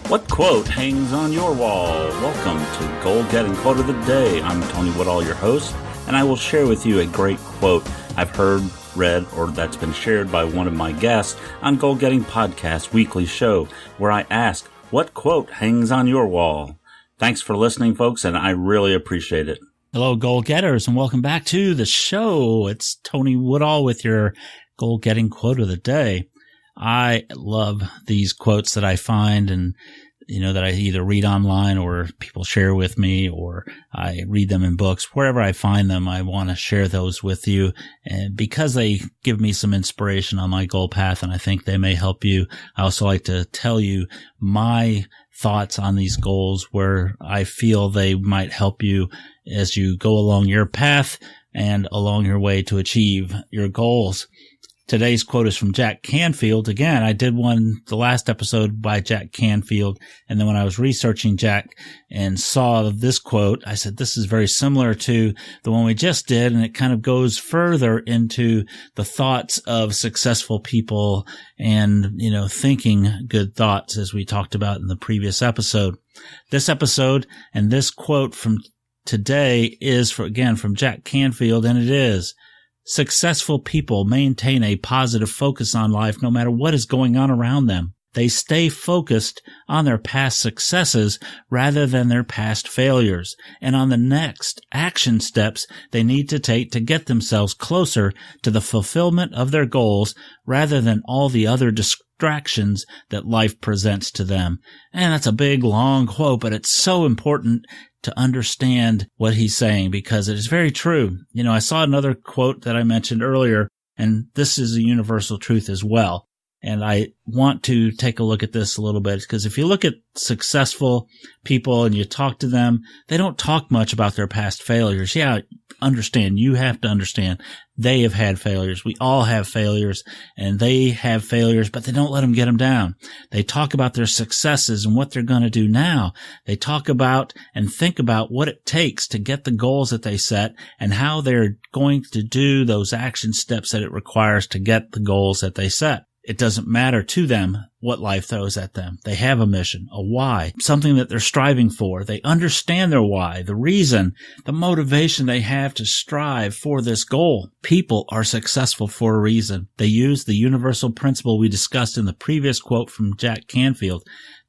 What quote hangs on your wall? Welcome to Goal Getting Quote of the Day. I'm Tony Woodall, your host, and I will share with you a great quote I've heard, read, or that's been shared by one of my guests on Goal Getting Podcast weekly show, where I ask, what quote hangs on your wall? Thanks for listening, folks, and I really appreciate it. Hello, goal getters, and welcome back to the show. It's Tony Woodall with your Goal Getting Quote of the Day. I love these quotes that I find and, that I either read online or people share with me, or I read them in books. Wherever I find them, I want to share those with you, and because they give me some inspiration on my goal path, and I think they may help you. I also like to tell you my thoughts on these goals where I feel they might help you as you go along your path and along your way to achieve your goals. Today's quote is from Jack Canfield. Again, I did the last episode by Jack Canfield, and then when I was researching Jack and saw this quote, I said, this is very similar to the one we just did, and it kind of goes further into the thoughts of successful people and, thinking good thoughts, as we talked about in the previous episode. This episode and this quote from today is, from Jack Canfield, and it is, successful people maintain a positive focus on life no matter what is going on around them. They stay focused on their past successes rather than their past failures, and on the next action steps they need to take to get themselves closer to the fulfillment of their goals rather than all the other distractions that life presents to them. And that's a big, long quote, but it's so important to understand what he's saying because it is very true. I saw another quote that I mentioned earlier, and this is a universal truth as well. And I want to take a look at this a little bit because if you look at successful people and you talk to them, they don't talk much about their past failures. Yeah, you have to understand they have had failures. We all have failures, and they have failures, but they don't let them get them down. They talk about their successes and what they're going to do now. They talk about and think about what it takes to get the goals that they set and how they're going to do those action steps that it requires to get the goals that they set. It doesn't matter to them what life throws at them. They have a mission, a why, something that they're striving for. They understand their why, the reason, the motivation they have to strive for this goal. People are successful for a reason. They use the universal principle we discussed in the previous quote from Jack Canfield.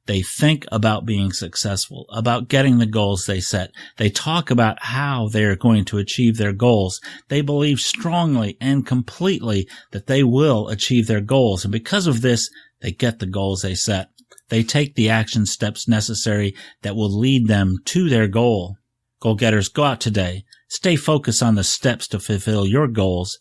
They think about being successful, about getting the goals they set. They talk about how they are going to achieve their goals. They believe strongly and completely that they will achieve their goals. And because of this, they get the goals they set. They take the action steps necessary that will lead them to their goal. Goal getters, go out today. Stay focused on the steps to fulfill your goals.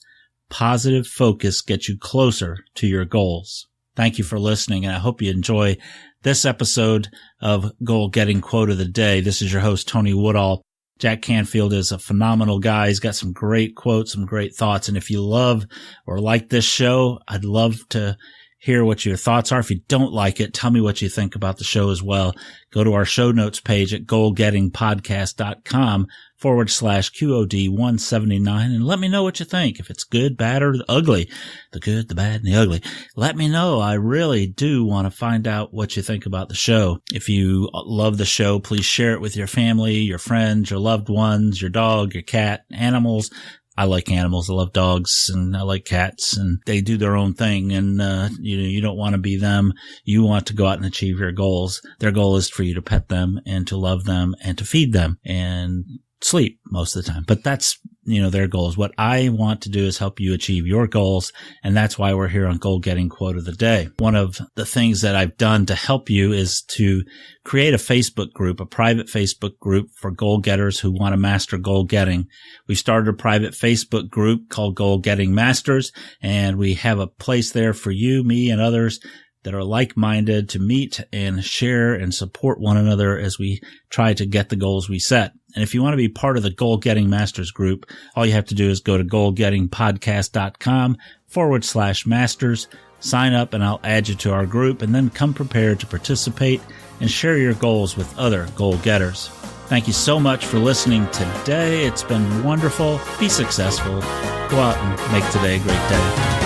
Positive focus gets you closer to your goals. Thank you for listening, and I hope you enjoy this episode of Goal Getting Quote of the Day. This is your host, Tony Woodall. Jack Canfield is a phenomenal guy. He's got some great quotes, some great thoughts. And if you love or like this show, I'd love to hear what your thoughts are. If you don't like it, tell me what you think about the show as well. Go to our show notes page at goalgettingpodcast.com/QOD-179 and let me know what you think. If it's good, bad, or ugly, the good, the bad, and the ugly, let me know. I really do want to find out what you think about the show. If you love the show, please share it with your family, your friends, your loved ones, your dog, your cat, animals. I like animals. I love dogs and I like cats, and they do their own thing. And, you don't want to be them. You want to go out and achieve your goals. Their goal is for you to pet them and to love them and to feed them and sleep most of the time. But that's, their goals. What I want to do is help you achieve your goals. And that's why we're here on Goal Getting Quote of the Day. One of the things that I've done to help you is to create a Facebook group, a private Facebook group for goal getters who want to master goal getting. We started a private Facebook group called Goal Getting Masters, and we have a place there for you, me, and others that are like-minded to meet and share and support one another as we try to get the goals we set. And if you want to be part of the Goal Getting Masters group, all you have to do is go to goalgettingpodcast.com/masters, sign up, and I'll add you to our group, and then come prepared to participate and share your goals with other goal getters. Thank you so much for listening today. It's been wonderful. Be successful. Go out and make today a great day.